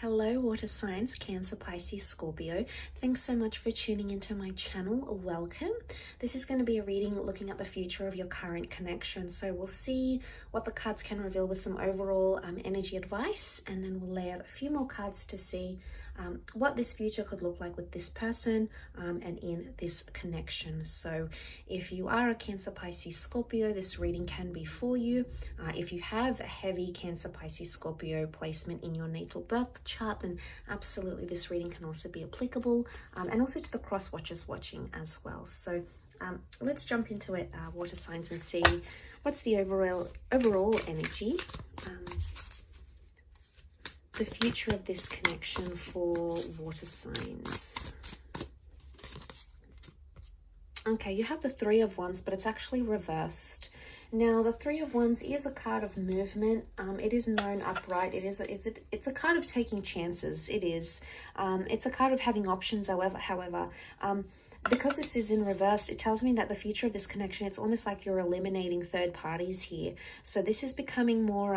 Hello, water signs, Cancer, Pisces, Scorpio. Thanks so much for tuning into my channel. Welcome. This is going to be a reading looking at the future of your current connection. So we'll see what the cards can reveal with some overall energy advice, and then we'll lay out a few more cards to see what this future could look like with this person and in this connection. So if you are a Cancer, Pisces, Scorpio, this reading can be for you. If you have a heavy Cancer, Pisces, Scorpio placement in your natal birth chart, then absolutely this reading can also be applicable, and also to the cross watchers watching as well. So let's jump into it, water signs, and see what's the overall energy, the future of this connection for water signs. Okay, you have the Three of Wands, but it's actually reversed. Now, the Three of Wands is a card of movement. It is known upright. It's a card of taking chances. It is. It's a card of having options. However, because this is in reverse, it tells me that the future of this connection, it's almost like you're eliminating third parties here. So this is becoming more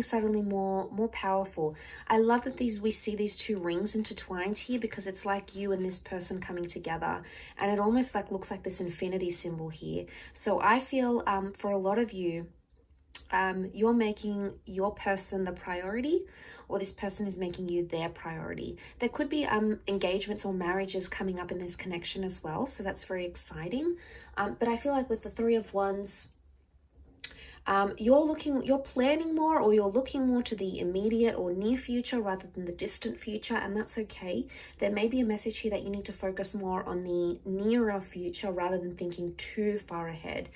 suddenly more powerful. I love that we see these two rings intertwined here, because it's like you and this person coming together, and it almost looks like this infinity symbol here. So I feel for a lot of you, you're making your person the priority, or this person is making you their priority. There could be engagements or marriages coming up in this connection as well, so that's very exciting. But I feel like with the Three of Wands, you're planning more, or you're looking more to the immediate or near future rather than the distant future, and that's okay. There may be a message here that you need to focus more on the nearer future rather than thinking too far ahead.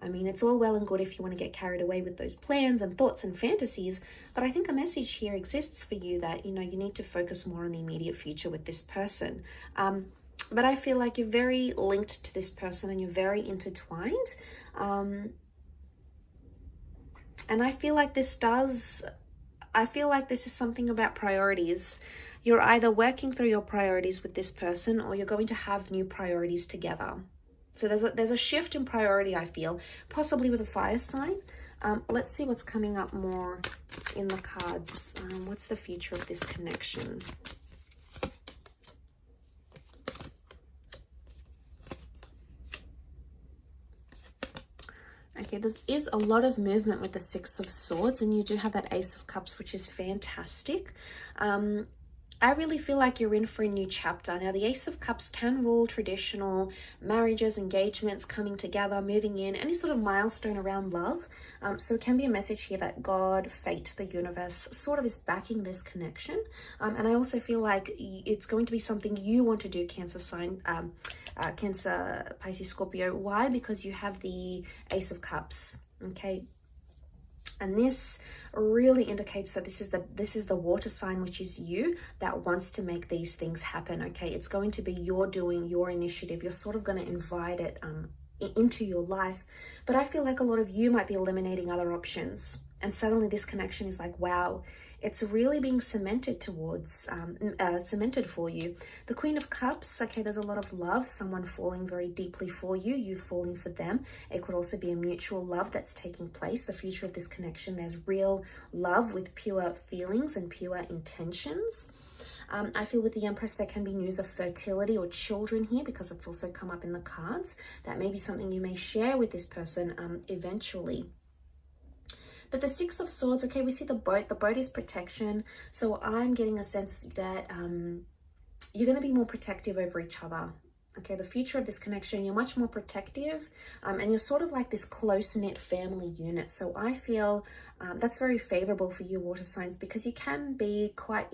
I mean, it's all well and good if you want to get carried away with those plans and thoughts and fantasies, but I think a message here exists for you that, you need to focus more on the immediate future with this person. But I feel like you're very linked to this person and you're very intertwined. And I feel like this is something about priorities. You're either working through your priorities with this person, or you're going to have new priorities together. So there's a shift in priority, I feel, possibly with a fire sign. Let's see what's coming up more in the cards. What's the future of this connection? Okay, there is a lot of movement with the Six of Swords, and you do have that Ace of Cups, which is fantastic. I really feel like you're in for a new chapter. Now, the Ace of Cups can rule traditional marriages, engagements, coming together, moving in, any sort of milestone around love. So it can be a message here that God, fate, the universe sort of is backing this connection. And I also feel like it's going to be something you want to do, Cancer, Pisces, Scorpio. Why? Because you have the Ace of Cups, okay? And this really indicates that this is the water sign, which is you, that wants to make these things happen, okay? It's going to be your doing, your initiative. You're sort of going to invite it into your life. But I feel like a lot of you might be eliminating other options. And suddenly this connection is like, wow, it's really being cemented cemented for you. The Queen of Cups, okay, there's a lot of love, someone falling very deeply for you, you falling for them. It could also be a mutual love that's taking place. The future of this connection, there's real love with pure feelings and pure intentions. I feel with the Empress, there can be news of fertility or children here, because it's also come up in the cards. That may be something you may share with this person eventually. But the Six of Swords, okay, we see the boat. The boat is protection. So I'm getting a sense that you're going to be more protective over each other. Okay, the future of this connection, you're much more protective, and you're sort of like this close-knit family unit. So I feel that's very favorable for you, water signs, because you can be quite,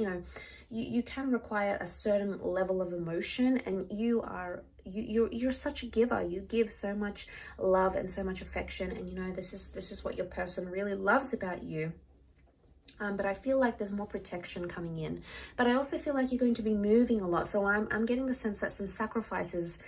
you can require a certain level of emotion, and you're such a giver. You give so much love and so much affection, and this is what your person really loves about you. But I feel like there's more protection coming in. But I also feel like you're going to be moving a lot. So I'm getting the sense that some sacrifices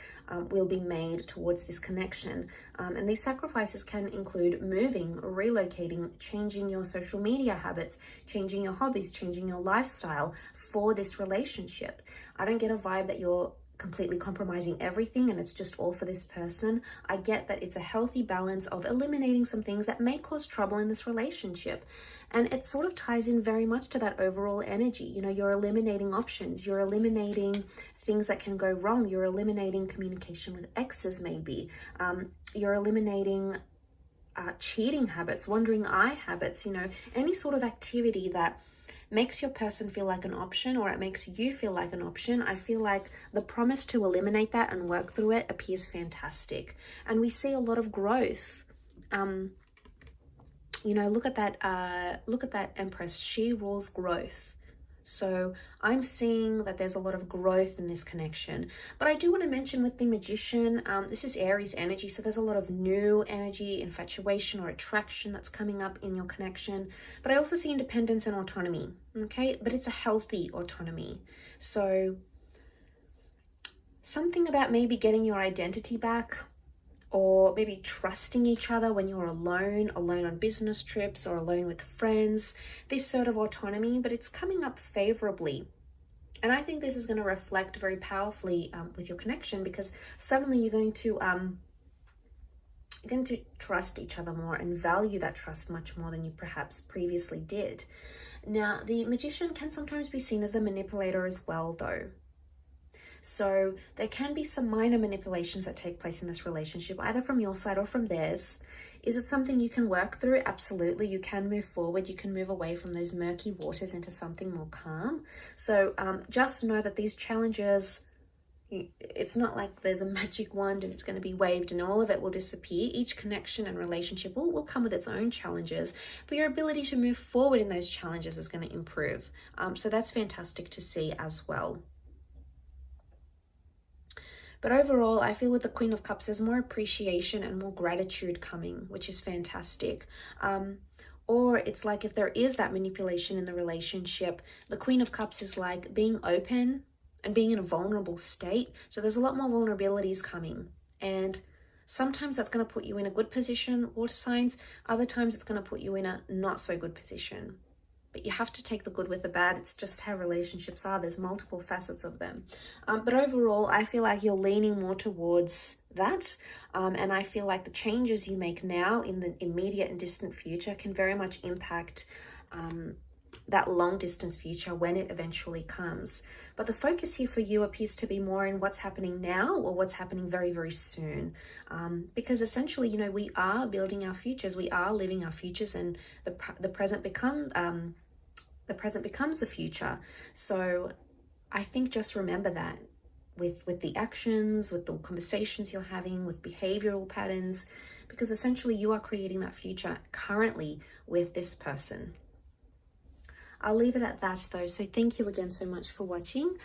will be made towards this connection. And these sacrifices can include moving, relocating, changing your social media habits, changing your hobbies, changing your lifestyle for this relationship. I don't get a vibe that you're completely compromising everything and it's just all for this person. I get that it's a healthy balance of eliminating some things that may cause trouble in this relationship. And it sort of ties in very much to that overall energy. You know, you're eliminating options, you're eliminating things that can go wrong, you're eliminating communication with exes maybe, you're eliminating cheating habits, wandering eye habits, you know, any sort of activity that makes your person feel like an option, or it makes you feel like an option. I feel like the promise to eliminate that and work through it appears fantastic. And we see a lot of growth. You know, look at that Empress. She rules growth. So I'm seeing that there's a lot of growth in this connection. But I do want to mention with the Magician, this is Aries energy. So there's a lot of new energy, infatuation or attraction that's coming up in your connection. But I also see independence and autonomy. Okay, but it's a healthy autonomy. So something about maybe getting your identity back, or maybe trusting each other when you're alone on business trips or alone with friends, this sort of autonomy, but it's coming up favorably. And I think this is going to reflect very powerfully with your connection, because suddenly you're going to trust each other more and value that trust much more than you perhaps previously did. Now, the Magician can sometimes be seen as the manipulator as well, though. So there can be some minor manipulations that take place in this relationship, either from your side or from theirs. Is it something you can work through? Absolutely. You can move forward. You can move away from those murky waters into something more calm. So just know that these challenges, it's not like there's a magic wand and it's going to be waved and all of it will disappear. Each connection and relationship will come with its own challenges, but your ability to move forward in those challenges is going to improve. So that's fantastic to see as well. But overall, I feel with the Queen of Cups, there's more appreciation and more gratitude coming, which is fantastic. Or it's like if there is that manipulation in the relationship, the Queen of Cups is like being open and being in a vulnerable state. So there's a lot more vulnerabilities coming. And sometimes that's going to put you in a good position, water signs. Other times it's going to put you in a not so good position. But you have to take the good with the bad. It's just how relationships are. There's multiple facets of them. But overall, I feel like you're leaning more towards that. And I feel like the changes you make now in the immediate and distant future can very much impact that long distance future when it eventually comes. But the focus here for you appears to be more in what's happening now or what's happening very, very soon. Because essentially, you know, we are building our futures. We are living our futures, and the present becomes the future. So I think just remember that with the actions, with the conversations you're having, with behavioral patterns, because essentially you are creating that future currently with this person. I'll leave it at that though. So thank you again so much for watching.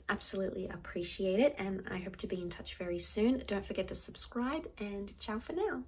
Absolutely appreciate it. And I hope to be in touch very soon. Don't forget to subscribe, and ciao for now.